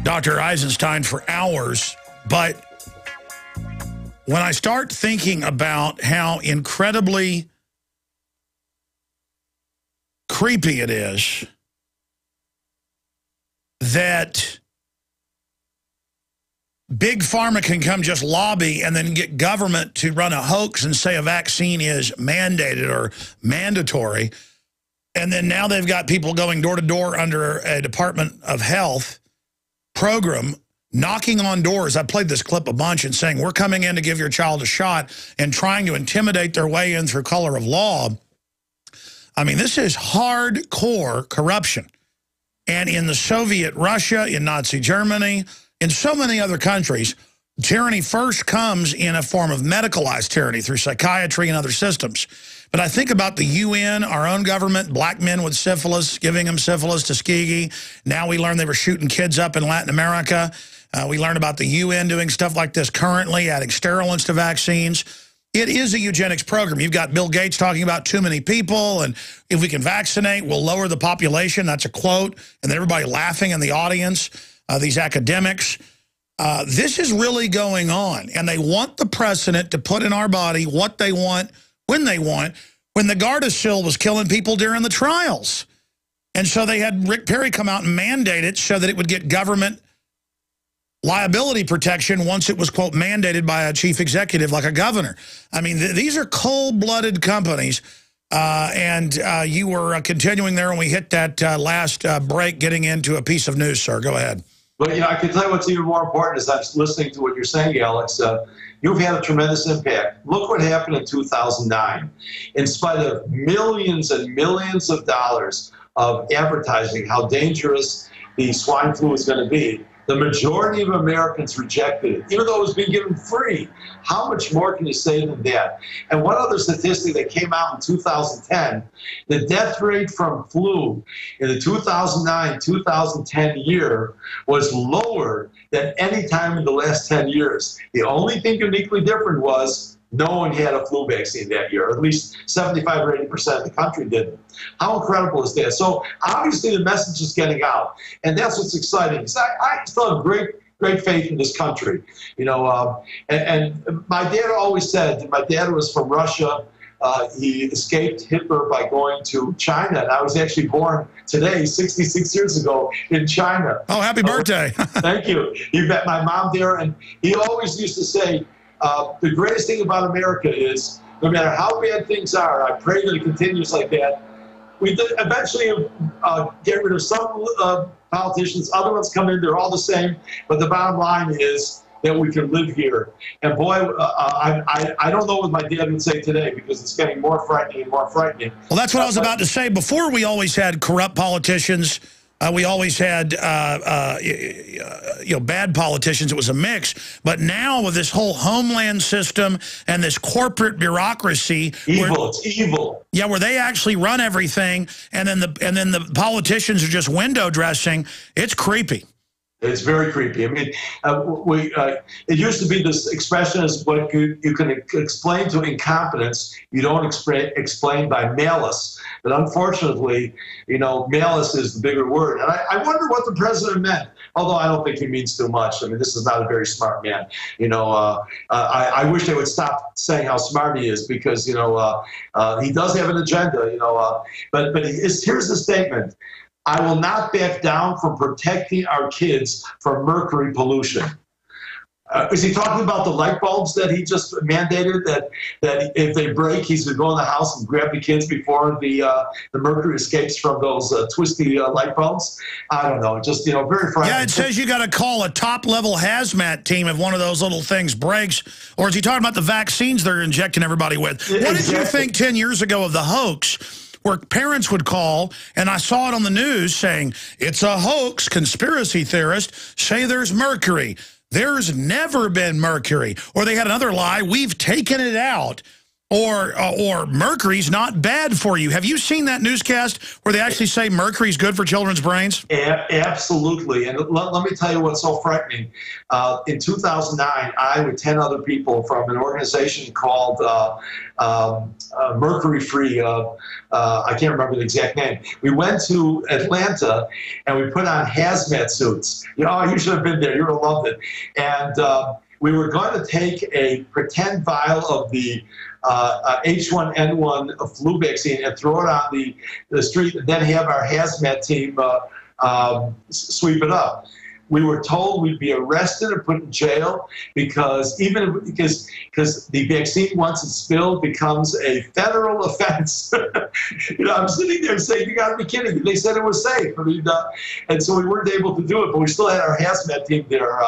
Dr. Eisenstein for hours, but when I start thinking about how incredibly creepy it is that Big Pharma can come just lobby and then get government to run a hoax and say a vaccine is mandated or mandatory, and then now they've got people going door to door under a Department of Health program, knocking on doors. I played this clip a bunch and saying, we're coming in to give your child a shot, and trying to intimidate their way in through color of law. I mean, this is hardcore corruption. And in the Soviet Russia, in Nazi Germany, in so many other countries, tyranny first comes in a form of medicalized tyranny through psychiatry and other systems. But I think about the UN, our own government, black men with syphilis, giving them syphilis, Tuskegee. Now we learn they were shooting kids up in Latin America. We learn about the UN doing stuff like this currently, adding sterilants to vaccines. It is a eugenics program. You've got Bill Gates talking about too many people, and if we can vaccinate, we'll lower the population. That's a quote. And then everybody laughing in the audience, these academics. This is really going on, and they want the president to put in our body what they want, when they want, when the Gardasil was killing people during the trials. And so they had Rick Perry come out and mandate it so that it would get government liability protection once it was, quote, mandated by a chief executive like a governor. I mean, these are cold-blooded companies, and you were continuing there when we hit that last break, getting into a piece of news, sir. Go ahead. But, you know, I can tell you what's even more important is I'm listening to what you're saying, Alex. You've had a tremendous impact. Look what happened in 2009. In spite of millions and millions of dollars of advertising how dangerous the swine flu is going to be, the majority of Americans rejected it, even though it was being given free. How much more can you say than that? And one other statistic that came out in 2010, the death rate from flu in the 2009-2010 year was lower than any time in the last 10 years. The only thing uniquely different was no one had a flu vaccine that year, or at least 75 or 80% of the country didn't. How incredible is that? So obviously the message is getting out, and that's what's exciting. So I still have great faith in this country. You know, and my dad always said, my dad was from Russia. He escaped Hitler by going to China, and I was actually born today, 66 years ago, in China. Oh, happy birthday. Thank you. He met my mom there, and he always used to say, the greatest thing about America is, no matter how bad things are, I pray that it continues like that. We did eventually get rid of some politicians. Other ones come in, they're all the same. But the bottom line is that we can live here. And boy, I don't know what my dad would say today, because it's getting more frightening and more frightening. Well, that's what I was about to say. Before, we always had corrupt politicians. We always had, bad politicians. It was a mix. But now with this whole homeland system and this corporate bureaucracy, it's evil. Yeah, where they actually run everything, and then the politicians are just window dressing. It's creepy. It's very creepy. I mean, it used to be this expression is what you can explain to incompetence, you don't explain by malice. But unfortunately, you know, malice is the bigger word. And I wonder what the president meant, although I don't think he means too much. I mean, this is not a very smart man. You know, I wish they would stop saying how smart he is, because, you know, he does have an agenda, you know. But here's the statement. I will not back down from protecting our kids from mercury pollution. Is he talking about the light bulbs that he just mandated, that if they break, he's going to go in the house and grab the kids before the mercury escapes from those twisty light bulbs? I don't know. Just, you know, very frightening. Yeah, it says you got to call a top-level hazmat team if one of those little things breaks. Or is he talking about the vaccines they're injecting everybody with? What did you think 10 years ago of the hoax, where parents would call, and I saw it on the news saying, it's a hoax, conspiracy theorists say there's mercury. There's never been mercury. Or they had another lie, we've taken it out. Or mercury's not bad for you. Have you seen that newscast where they actually say mercury's good for children's brains? Absolutely. And let me tell you what's so frightening. In 2009, I, with 10 other people from an organization called Mercury Free, I can't remember the exact name. We went to Atlanta and we put on hazmat suits. You should have been there. You would have loved it. And we were going to take a pretend vial of the H1N1 flu vaccine and throw it on the street, and then have our hazmat team sweep it up. We were told we'd be arrested and put in jail because the vaccine, once it's spilled, becomes a federal offense. I'm sitting there saying, "You got to be kidding me!" They said it was safe. I mean, and so we weren't able to do it, but we still had our hazmat team there.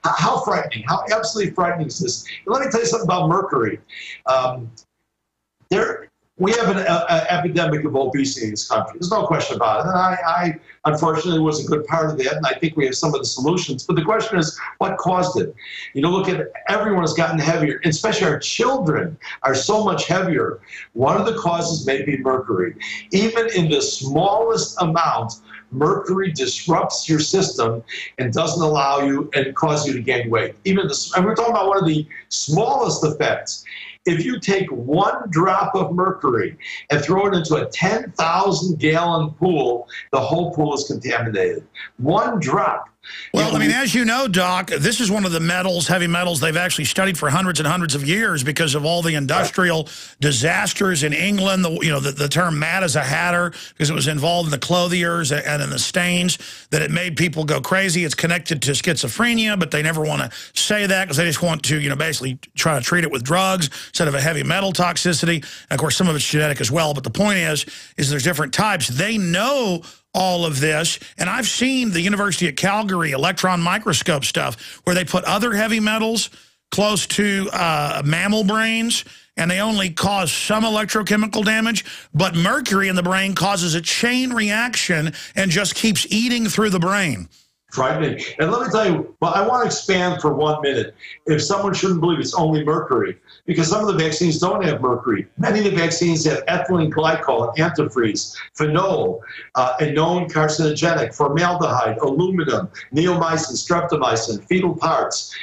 How frightening! How absolutely frightening is this? And let me tell you something about mercury. We have an epidemic of obesity in this country. There's no question about it. And I unfortunately, was a good part of that, and I think we have some of the solutions. But the question is, what caused it? Look at everyone has gotten heavier, especially our children are so much heavier. One of the causes may be mercury. Even in the smallest amount, mercury disrupts your system and doesn't allow you and cause you to gain weight. And we're talking about one of the smallest effects. If you take one drop of mercury and throw it into a 10,000-gallon pool, the whole pool is contaminated. One drop. Well, I mean, as you know, Doc, this is one of the metals, heavy metals, they've actually studied for hundreds and hundreds of years because of all the industrial disasters in England. The term mad as a hatter, because it was involved in the clothiers and in the stains, that it made people go crazy. It's connected to schizophrenia, but they never want to say that because they just want to, basically try to treat it with drugs instead of a heavy metal toxicity. And of course, some of it's genetic as well. But the point is there's different types. They know all of this, and I've seen the University of Calgary electron microscope stuff where they put other heavy metals close to mammal brains, and they only cause some electrochemical damage, but mercury in the brain causes a chain reaction and just keeps eating through the brain. Frightening. And let me tell you, I want to expand for 1 minute. If someone shouldn't believe it's only mercury, because some of the vaccines don't have mercury. Many of the vaccines have ethylene glycol, antifreeze, phenol, a known carcinogenic, formaldehyde, aluminum, neomycin, streptomycin, fetal parts.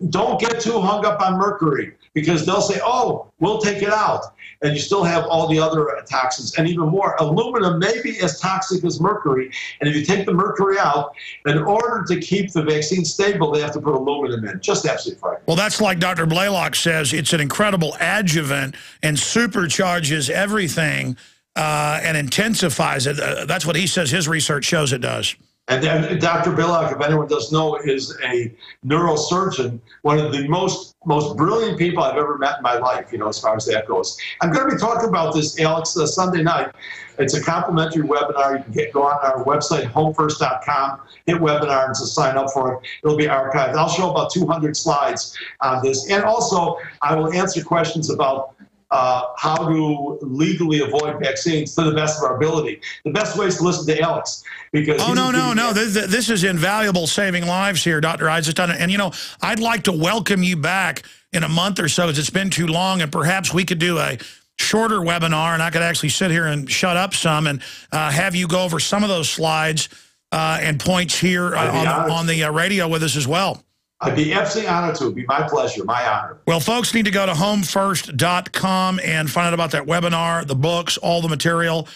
Don't get too hung up on mercury, because they'll say, "Oh, we'll take it out." And you still have all the other toxins, and even more. Aluminum may be as toxic as mercury, and if you take the mercury out, in order to keep the vaccine stable, they have to put aluminum in. Just absolutely frightening. Well, that's like Dr. Blaylock says, it's an incredible adjuvant and supercharges everything and intensifies it. That's what he says his research shows it does. And Dr. Blaylock, if anyone doesn't know, is a neurosurgeon, one of the most brilliant people I've ever met in my life, as far as that goes. I'm going to be talking about this, Alex, Sunday night. It's a complimentary webinar. You can go on our website, homefirst.com, hit webinar, and to sign up for it. It'll be archived. I'll show about 200 slides on this. And also, I will answer questions about how to legally avoid vaccines to the best of our ability. The best way is to listen to Alex. Because no. This is invaluable, saving lives here, Dr. Eisenstein. And, I'd like to welcome you back in a month or so, as it's been too long, and perhaps we could do a shorter webinar, and I could actually sit here and shut up some and have you go over some of those slides and points here on the radio with us as well. I'd be absolutely honored to. It'd be my pleasure, my honor. Well, folks need to go to homefirst.com and find out about that webinar, the books, all the material.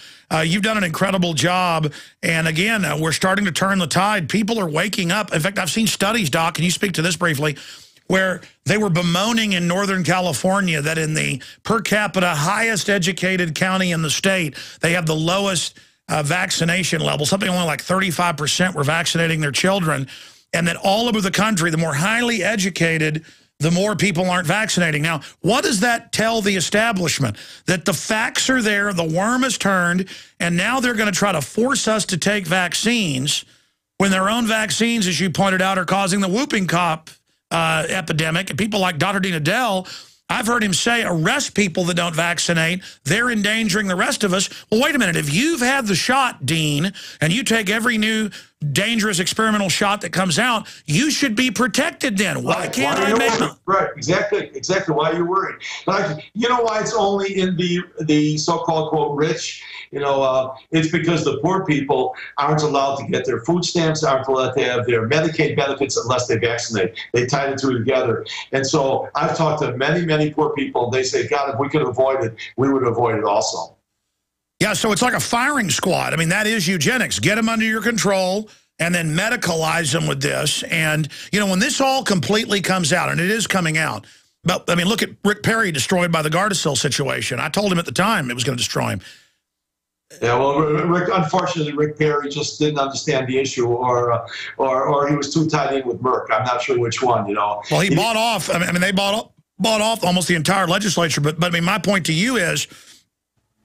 You've done an incredible job. And again, we're starting to turn the tide. People are waking up. In fact, I've seen studies, Doc, can you speak to this briefly, where they were bemoaning in Northern California that in the per capita highest educated county in the state, they have the lowest vaccination level. Something only like 35% were vaccinating their children. And that all over the country, the more highly educated, the more people aren't vaccinating. Now, what does that tell the establishment? That the facts are there, the worm is turned, and now they're going to try to force us to take vaccines when their own vaccines, as you pointed out, are causing the whooping cough epidemic. And people like Dr. Dean Edell, I've heard him say, arrest people that don't vaccinate. They're endangering the rest of us. Well, wait a minute. If you've had the shot, Dean, and you take every new dangerous experimental shot that comes out, you should be protected then. Why can't I make them? Right, exactly why you're worried. Like, you know why it's only in the so-called, quote, rich? You know, it's because the poor people aren't allowed to get their food stamps, aren't allowed to have their Medicaid benefits unless they vaccinate. They tie the two together. And so I've talked to many, many poor people. They say, God, if we could avoid it, we would avoid it also. Yeah, so it's like a firing squad. I mean, that is eugenics. Get them under your control and then medicalize them with this. And, you know, when this all completely comes out, and it is coming out, but, I mean, look at Rick Perry destroyed by the Gardasil situation. I told him at the time it was going to destroy him. Yeah, well, unfortunately, Rick Perry just didn't understand the issue, or he was too tied in with Merck. I'm not sure which one, you know. Well, he bought off. I mean, they bought off almost the entire legislature. But I mean, my point to you is,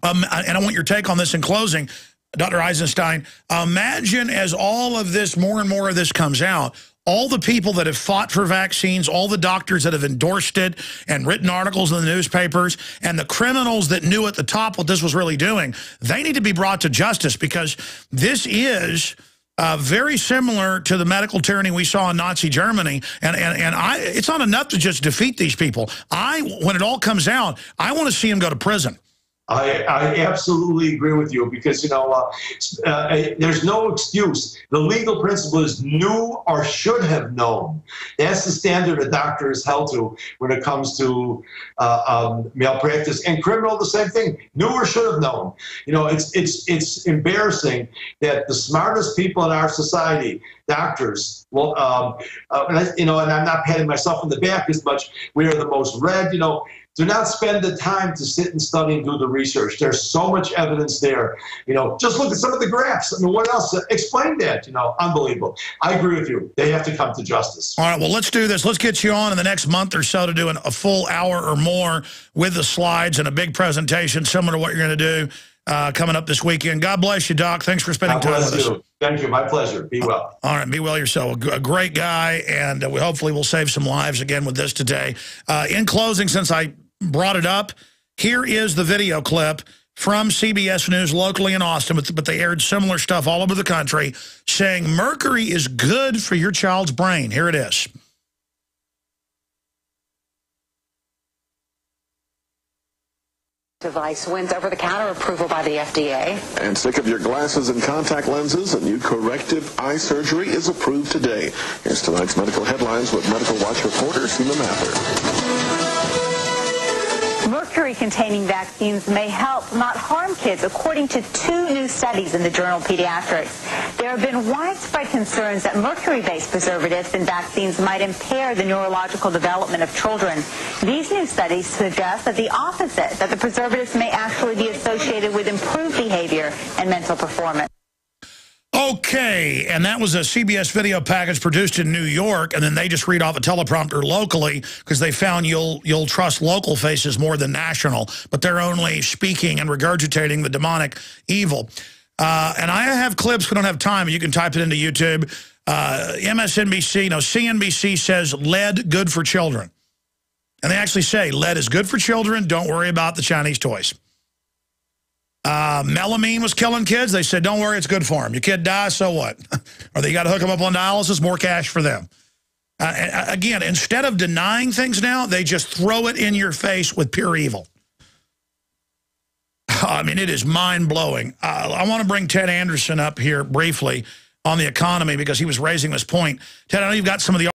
and I want your take on this in closing, Dr. Eisenstein, imagine as all of this, more and more of this comes out, all the people that have fought for vaccines, all the doctors that have endorsed it and written articles in the newspapers, and the criminals that knew at the top what this was really doing, they need to be brought to justice, because this is very similar to the medical tyranny we saw in Nazi Germany. And it's not enough to just defeat these people. When it all comes out, I want to see them go to prison. I absolutely agree with you, because, you know, there's no excuse. The legal principle is knew or should have known. That's the standard a doctor is held to when it comes to malpractice. And criminal, the same thing. Knew or should have known. You know, it's embarrassing that the smartest people in our society, doctors, well, you know, and I'm not patting myself on the back as much, we are the most read, you know, do not spend the time to sit and study and do the research. There's so much evidence there. You know, just look at some of the graphs. I mean, what else? Explain that, you know, unbelievable. I agree with you. They have to come to justice. All right, well, let's do this. Let's get you on in the next month or so to do a full hour or more with the slides and a big presentation similar to what you're going to do coming up this weekend. God bless you, Doc. Thanks for spending time with us. Thank you. My pleasure. Be well. All right. Be well yourself. A great guy, and we hopefully will save some lives again with this today. In closing, since I brought it up, here is the video clip from CBS News locally in Austin, but they aired similar stuff all over the country saying mercury is good for your child's brain. Here it is. Device wins over-the-counter approval by the FDA. And sick of your glasses and contact lenses? A new corrective eye surgery is approved today. Here's tonight's medical headlines with Medical Watch reporter Seema Mather. Mercury-containing vaccines may help, not harm kids, according to 2 new studies in the journal Pediatrics. There have been widespread concerns that mercury-based preservatives in vaccines might impair the neurological development of children. These new studies suggest that the opposite, that the preservatives may actually be associated with improved behavior and mental performance. Okay, and that was a CBS video package produced in New York, and then they just read off a teleprompter locally because they found you'll trust local faces more than national, but they're only speaking and regurgitating the demonic evil. And I have clips. We don't have time. You can type it into YouTube. MSNBC, no, CNBC says lead good for children. And they actually say lead is good for children. Don't worry about the Chinese toys. Melamine was killing kids. They said, don't worry, it's good for them. Your kid dies, so what? Or they got to hook them up on dialysis, more cash for them. Again, instead of denying things now, they just throw it in your face with pure evil. I mean, it is mind-blowing. I want to bring Ted Anderson up here briefly on the economy because he was raising this point. Ted, I know you've got some of the